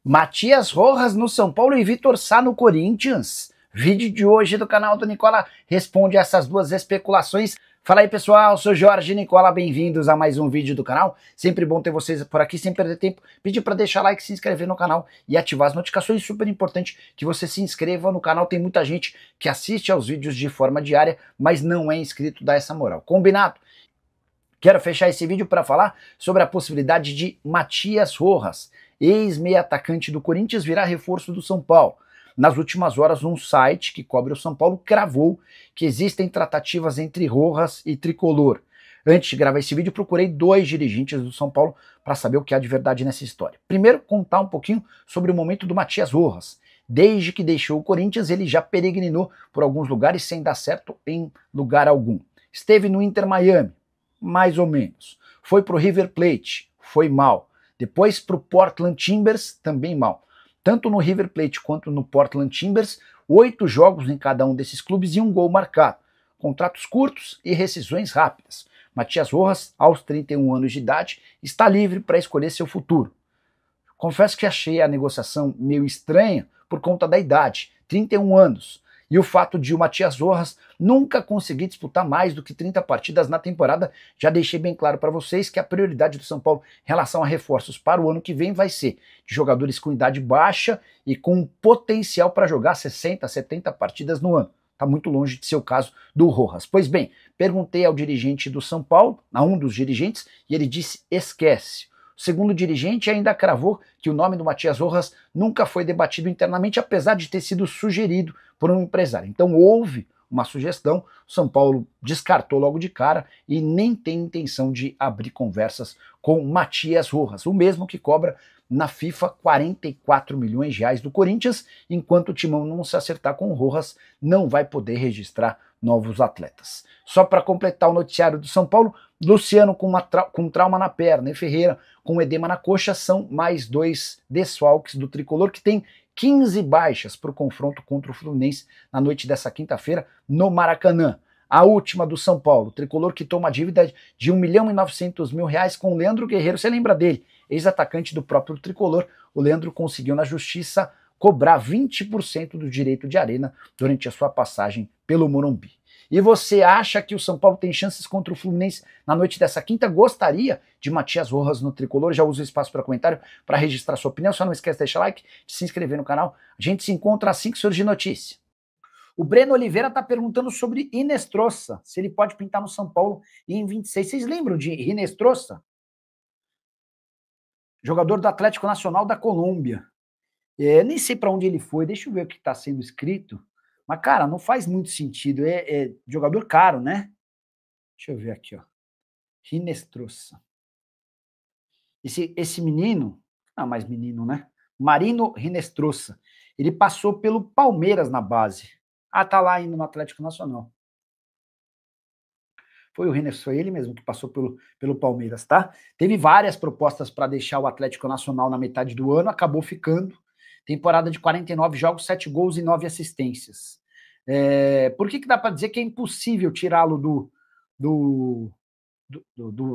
Matias Rojas no São Paulo e Vitor Sá no Corinthians. Vídeo de hoje do canal do Nicola responde essas duas especulações. Fala aí pessoal, sou Jorge Nicola, bem-vindos a mais um vídeo do canal. Sempre bom ter vocês por aqui, sem perder tempo. Pedir para deixar like, se inscrever no canal e ativar as notificações. Super importante que você se inscreva no canal. Tem muita gente que assiste aos vídeos de forma diária, mas não é inscrito, dá essa moral. Combinado? Quero fechar esse vídeo para falar sobre a possibilidade de Matias Rojas, ex-meia atacante do Corinthians, virar reforço do São Paulo. Nas últimas horas, um site que cobre o São Paulo cravou que existem tratativas entre Rojas e Tricolor. Antes de gravar esse vídeo, procurei dois dirigentes do São Paulo para saber o que há de verdade nessa história. Primeiro, contar um pouquinho sobre o momento do Matias Rojas. Desde que deixou o Corinthians, ele já peregrinou por alguns lugares sem dar certo em lugar algum. Esteve no Inter Miami, mais ou menos. Foi pro River Plate, foi mal. Depois pro Portland Timbers, também mal. Tanto no River Plate quanto no Portland Timbers, 8 jogos em cada um desses clubes e um gol marcado. Contratos curtos e rescisões rápidas. Matias Rojas, aos 31 anos de idade, está livre para escolher seu futuro. Confesso que achei a negociação meio estranha por conta da idade, 31 anos. E o fato de o Matias Rojas nunca conseguir disputar mais do que 30 partidas na temporada, já deixei bem claro para vocês que a prioridade do São Paulo em relação a reforços para o ano que vem vai ser de jogadores com idade baixa e com potencial para jogar 60, 70 partidas no ano. Está muito longe de ser o caso do Rojas. Pois bem, perguntei ao dirigente do São Paulo, a um dos dirigentes, e ele disse esquece. O segundo dirigente ainda cravou que o nome do Matias Rojas nunca foi debatido internamente, apesar de ter sido sugerido por um empresário. Então houve uma sugestão, o São Paulo descartou logo de cara e nem tem intenção de abrir conversas com Matias Rojas, o mesmo que cobra na FIFA 44 milhões de reais do Corinthians, enquanto o Timão não se acertar com o Rojas, não vai poder registrar novos atletas. Só para completar o noticiário do São Paulo, Luciano com trauma na perna e Ferreira com edema na coxa são mais dois desfalques do Tricolor, que tem 15 baixas para o confronto contra o Fluminense na noite dessa quinta-feira no Maracanã. A última do São Paulo, o Tricolor quitou uma dívida de R$1.900.000 com o Leandro Guerreiro. Você lembra dele? Ex-atacante do próprio Tricolor. O Leandro conseguiu na justiça cobrar 20% do direito de arena durante a sua passagem pelo Morumbi. E você acha que o São Paulo tem chances contra o Fluminense na noite dessa quinta? Gostaria de Matias Rojas no Tricolor? Já usa o espaço para comentário para registrar sua opinião. Só não esquece de deixar like, de se inscrever no canal. A gente se encontra assim que surgir notícia. O Breno Oliveira está perguntando sobre Hinestrosa, se ele pode pintar no São Paulo em 26. Vocês lembram de Hinestrosa? Jogador do Atlético Nacional da Colômbia. Nem sei para onde ele foi, deixa eu ver o que está sendo escrito. Mas, cara, não faz muito sentido. É jogador caro, né? Deixa eu ver aqui, ó. Hinestrosa. Esse menino, não mais menino, né? Marino Hinestrosa. Ele passou pelo Palmeiras na base. Ah, tá lá indo no Atlético Nacional. Foi o Hinestrosa, foi ele mesmo que passou pelo Palmeiras, tá? Teve várias propostas para deixar o Atlético Nacional na metade do ano, acabou ficando. Temporada de 49 jogos, 7 gols e 9 assistências. Por que dá para dizer que é impossível tirá-lo do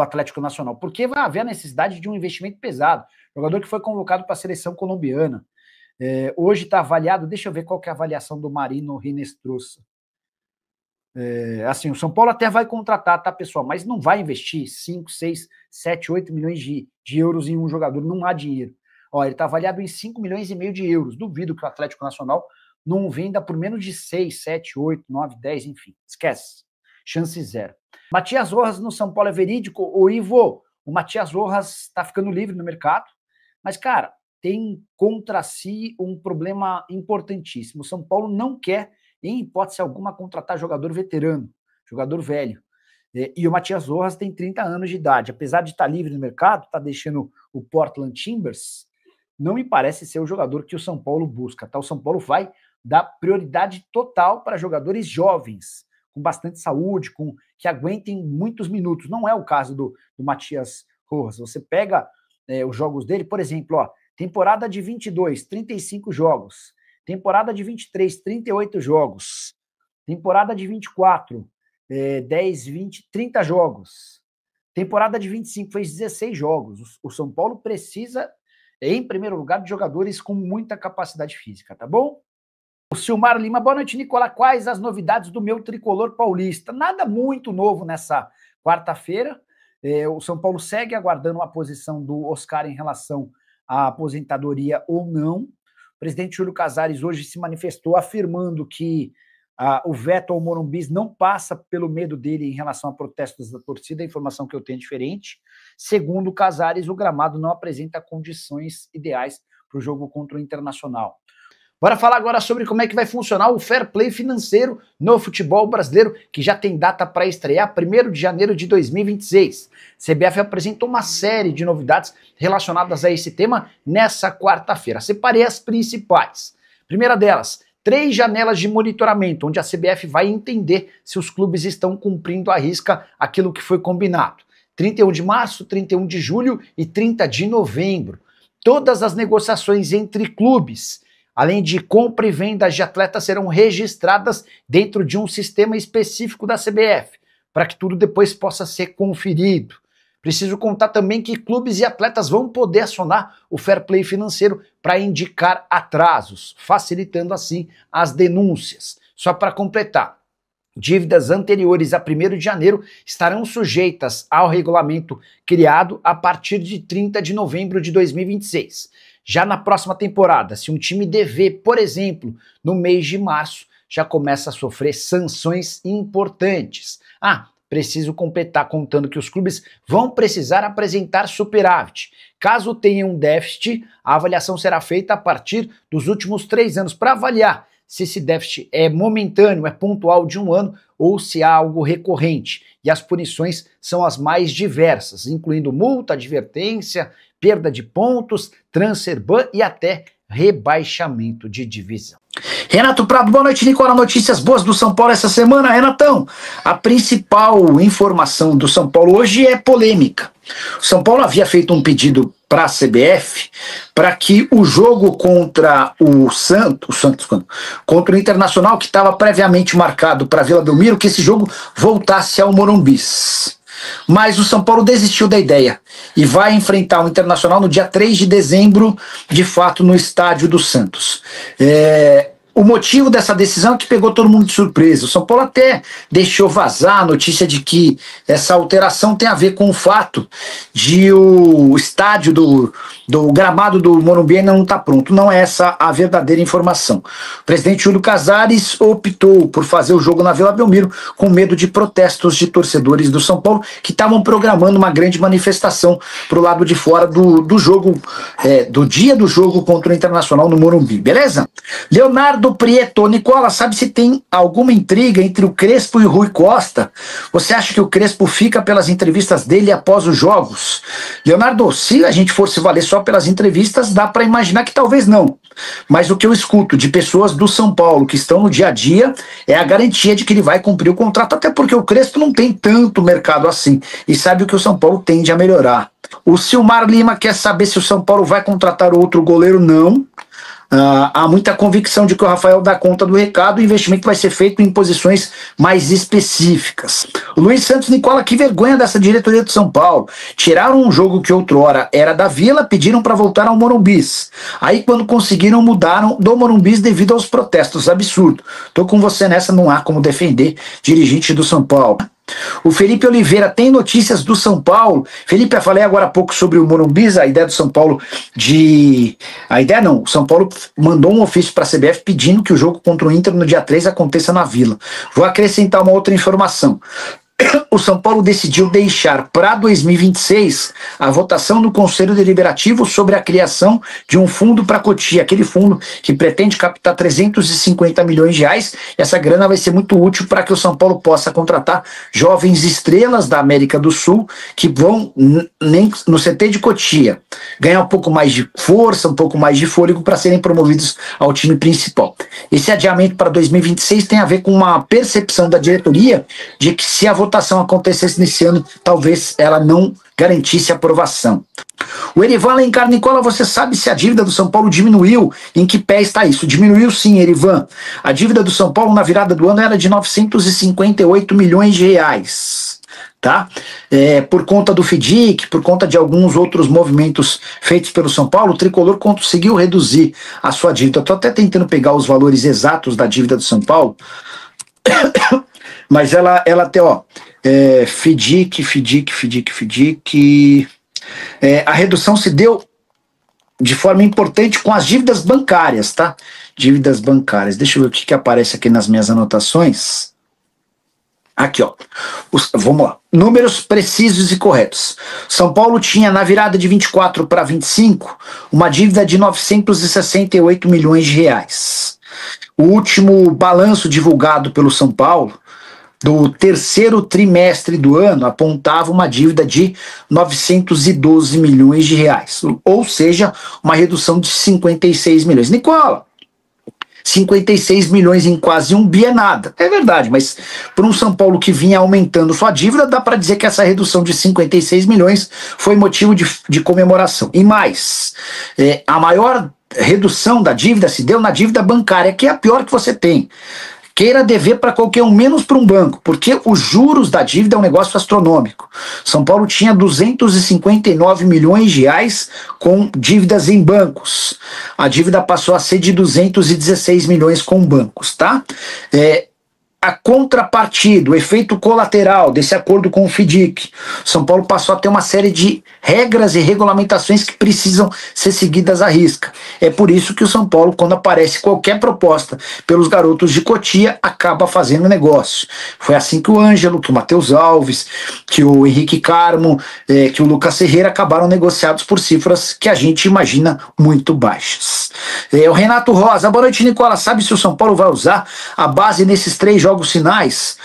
Atlético Nacional? Porque vai haver a necessidade de um investimento pesado. Jogador que foi convocado para a seleção colombiana. Hoje está avaliado, deixa eu ver qual que é a avaliação do Marino Hinestrosa. Assim, o São Paulo até vai contratar, tá, pessoal? Mas não vai investir 5, 6, 7, 8 milhões de euros em um jogador, não há dinheiro. Ó, ele está avaliado em 5 milhões e meio de euros. Duvido que o Atlético Nacional não venda por menos de 6, 7, 8, 9, 10, enfim. Esquece. Chance zero. Matias Rojas no São Paulo é verídico? Ô, Ivo, o Matias Rojas está ficando livre no mercado, mas, cara, tem contra si um problema importantíssimo. O São Paulo não quer, em hipótese alguma, contratar jogador veterano, jogador velho. E o Matias Rojas tem 30 anos de idade. Apesar de estar livre no mercado, está deixando o Portland Timbers, não me parece ser o jogador que o São Paulo busca. Tá? O São Paulo vai dar prioridade total para jogadores jovens, com bastante saúde, que aguentem muitos minutos. Não é o caso do Matias Rojas. Você pega os jogos dele, por exemplo, ó, temporada de 22, 35 jogos. Temporada de 23, 38 jogos. Temporada de 24, 10, 20, 30 jogos. Temporada de 25, fez 16 jogos. O São Paulo precisa em primeiro lugar, de jogadores com muita capacidade física, tá bom? O Silmar Lima, boa noite, Nicola. Quais as novidades do meu tricolor paulista? Nada muito novo nessa quarta-feira. O São Paulo segue aguardando a posição do Oscar em relação à aposentadoria ou não. O presidente Júlio Casares hoje se manifestou afirmando que o veto ao Morumbi não passa pelo medo dele em relação a protestos da torcida, a informação que eu tenho é diferente. Segundo o Casares, o gramado não apresenta condições ideais para o jogo contra o Internacional. Bora falar agora sobre como é que vai funcionar o fair play financeiro no futebol brasileiro, que já tem data para estrear 1º de janeiro de 2026. CBF apresentou uma série de novidades relacionadas a esse tema nessa quarta-feira. Separei as principais. Primeira delas, 3 janelas de monitoramento, onde a CBF vai entender se os clubes estão cumprindo à risca aquilo que foi combinado. 31 de março, 31 de julho e 30 de novembro. Todas as negociações entre clubes, além de compra e venda de atletas, serão registradas dentro de um sistema específico da CBF, para que tudo depois possa ser conferido. Preciso contar também que clubes e atletas vão poder acionar o fair play financeiro para indicar atrasos, facilitando assim as denúncias. Só para completar, dívidas anteriores a 1º de janeiro estarão sujeitas ao regulamento criado a partir de 30 de novembro de 2026. Já na próxima temporada, se um time dever, por exemplo, no mês de março, já começa a sofrer sanções importantes. Preciso completar contando que os clubes vão precisar apresentar superávit. Caso tenham um déficit, a avaliação será feita a partir dos últimos 3 anos para avaliar se esse déficit é momentâneo, é pontual de 1 ano ou se há algo recorrente. E as punições são as mais diversas, incluindo multa, advertência, perda de pontos, transfer ban e até rebaixamento de divisão. Renato Prado, boa noite, Nicola. Notícias boas do São Paulo essa semana. Renatão, a principal informação do São Paulo hoje é polêmica. O São Paulo havia feito um pedido para a CBF para que o jogo contra o Santos, contra o Internacional, que estava previamente marcado para Vila Belmiro, que esse jogo voltasse ao Morumbi. Mas o São Paulo desistiu da ideia e vai enfrentar o Internacional no dia 3 de dezembro, de fato, no estádio do Santos. O motivo dessa decisão é que pegou todo mundo de surpresa. O São Paulo até deixou vazar a notícia de que essa alteração tem a ver com o fato de o estádio do gramado do Morumbi ainda não está pronto. Não é essa a verdadeira informação. O presidente Júlio Casares optou por fazer o jogo na Vila Belmiro com medo de protestos de torcedores do São Paulo que estavam programando uma grande manifestação para o lado de fora do jogo, do dia do jogo contra o Internacional no Morumbi. Beleza? Leonardo Prieto, Nicola, sabe se tem alguma intriga entre o Crespo e o Rui Costa? Você acha que o Crespo fica pelas entrevistas dele após os jogos? Leonardo, se a gente for se valer só pelas entrevistas, dá para imaginar que talvez não. Mas o que eu escuto de pessoas do São Paulo que estão no dia a dia é a garantia de que ele vai cumprir o contrato, até porque o Crespo não tem tanto mercado assim e sabe o que o São Paulo tende a melhorar. O Silmar Lima quer saber se o São Paulo vai contratar outro goleiro. Não. Há muita convicção de que o Rafael dá conta do recado, o investimento vai ser feito em posições mais específicas. O Luiz Santos, Nicola, que vergonha dessa diretoria do São Paulo. Tiraram um jogo que outrora era da Vila, pediram para voltar ao Morumbi. Aí quando conseguiram, mudaram do Morumbi devido aos protestos. Absurdo. Tô com você nessa, não há como defender dirigente do São Paulo. O Felipe Oliveira, tem notícias do São Paulo? Felipe, eu falei agora há pouco sobre o Morumbi, a ideia do São Paulo o São Paulo mandou um ofício para a CBF pedindo que o jogo contra o Inter no dia 3 aconteça na Vila. Vou acrescentar uma outra informação. O São Paulo decidiu deixar para 2026 a votação no Conselho Deliberativo sobre a criação de um fundo para Cotia, aquele fundo que pretende captar 350 milhões de reais. Essa grana vai ser muito útil para que o São Paulo possa contratar jovens estrelas da América do Sul que vão no CT de Cotia ganhar um pouco mais de força, um pouco mais de fôlego para serem promovidos ao time principal. Esse adiamento para 2026 tem a ver com uma percepção da diretoria de que se a votação acontecesse nesse ano, talvez ela não garantisse aprovação. O Erivan Alencar, Nicola, você sabe se a dívida do São Paulo diminuiu? Em que pé está isso? Diminuiu sim, Erivan. A dívida do São Paulo na virada do ano era de 958 milhões de reais. tá? Por conta do FDIC, por conta de alguns outros movimentos feitos pelo São Paulo, o Tricolor conseguiu reduzir a sua dívida. Eu tô até tentando pegar os valores exatos da dívida do São Paulo, mas ela até, ó, FDIC, a redução se deu de forma importante com as dívidas bancárias, tá? Dívidas bancárias. Deixa eu ver o que aparece aqui nas minhas anotações. Aqui, ó. Vamos lá. Números precisos e corretos. São Paulo tinha, na virada de 24 para 25, uma dívida de 968 milhões de reais. O último balanço divulgado pelo São Paulo, do terceiro trimestre do ano, apontava uma dívida de 912 milhões de reais, ou seja, uma redução de 56 milhões. Nicola, 56 milhões em quase 1 bi é nada. É verdade, mas por um São Paulo que vinha aumentando sua dívida, dá para dizer que essa redução de 56 milhões foi motivo de comemoração. E mais, a maior redução da dívida se deu na dívida bancária, que é a pior que você tem. Queira dever para qualquer um, menos para um banco, porque os juros da dívida é um negócio astronômico. São Paulo tinha 259 milhões de reais com dívidas em bancos. A dívida passou a ser de 216 milhões com bancos, tá? A contrapartida, o efeito colateral desse acordo com o FDIC, São Paulo passou a ter uma série de regras e regulamentações que precisam ser seguidas à risca. É por isso que o São Paulo, quando aparece qualquer proposta pelos garotos de Cotia, acaba fazendo negócio. Foi assim que o Ângelo, que o Matheus Alves, que o Henrique Carmo, que o Lucas Ferreira acabaram negociados por cifras que a gente imagina muito baixas. O Renato Rosa, boa noite, Nicola. Sabe se o São Paulo vai usar a base nesses 3 jogos finais?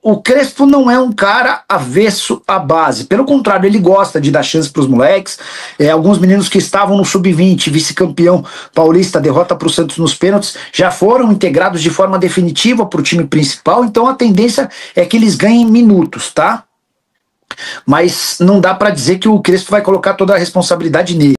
O Crespo não é um cara avesso à base, pelo contrário, ele gosta de dar chance para os moleques. Alguns meninos que estavam no sub-20, vice-campeão paulista, derrota para o Santos nos pênaltis, já foram integrados de forma definitiva para o time principal, então a tendência é que eles ganhem minutos, tá? Mas não dá para dizer que o Crespo vai colocar toda a responsabilidade nele.